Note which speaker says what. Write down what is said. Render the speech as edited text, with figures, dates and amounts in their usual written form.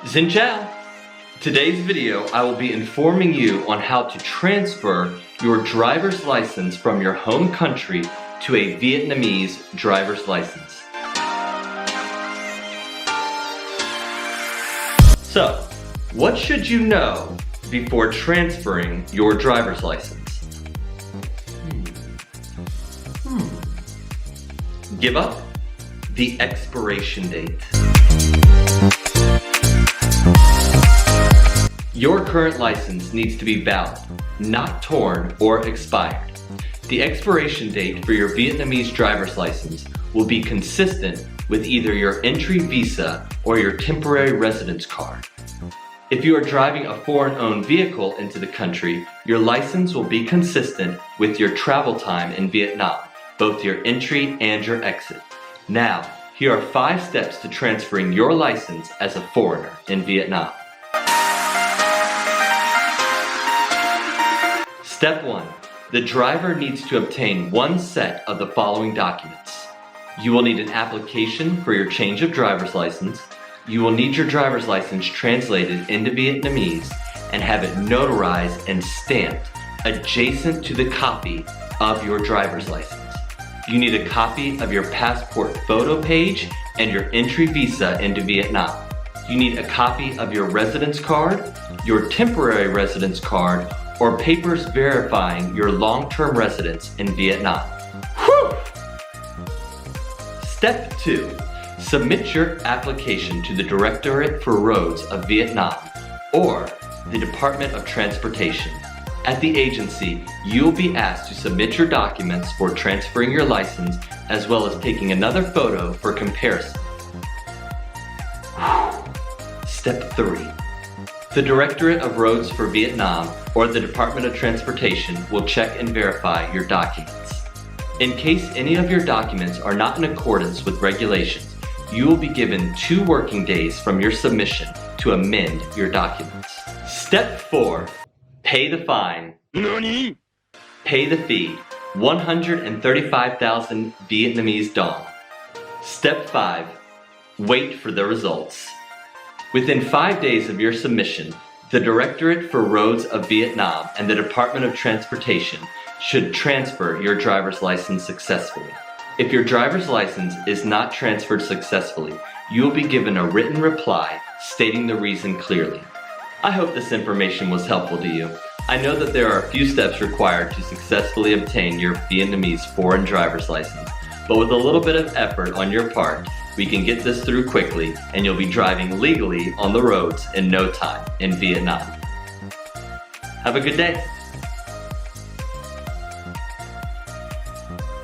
Speaker 1: Xin chào! Today's video, I will be informing you on how to transfer your driver's license from your home country to a Vietnamese driver's license. So, what should you know before transferring your driver's license? Give up the expiration date. Your current license needs to be valid, not torn or expired. The expiration date for your Vietnamese driver's license will be consistent with either your entry visa or your temporary residence card. If you are driving a foreign-owned vehicle into the country, your license will be consistent with your travel time in Vietnam, both your entry and your exit. Now, here are 5 steps to transferring your license as a foreigner in Vietnam. Step 1. The driver needs to obtain one set of the following documents. You will need an application for your change of driver's license. You will need your driver's license translated into Vietnamese and have it notarized and stamped adjacent to the copy of your driver's license. You need a copy of your passport photo page and your entry visa into Vietnam. You need a copy of your residence card, your temporary residence card, or papers verifying your long-term residence in Vietnam. Whew! Step 2. Submit your application to the Directorate for Roads of Vietnam or the Department of Transportation. At the agency, you'll be asked to submit your documents for transferring your license as well as taking another photo for comparison. Step 3. The Directorate of Roads for Vietnam or the Department of Transportation will check and verify your documents. In case any of your documents are not in accordance with regulations, you will be given 2 working days from your submission to amend your documents. Step 4. Pay the fine.
Speaker 2: NANI?
Speaker 1: Pay the fee, 135,000 Vietnamese dong. Step 5. Wait for the results. Within 5 days of your submission, the Directorate for Roads of Vietnam and the Department of Transportation should transfer your driver's license successfully. If your driver's license is not transferred successfully, you will be given a written reply stating the reason clearly. I hope this information was helpful to you. I know that there are a few steps required to successfully obtain your Vietnamese foreign driver's license, but with a little bit of effort on your part, we can get this through quickly and you'll be driving legally on the roads in no time in Vietnam. Have a good day.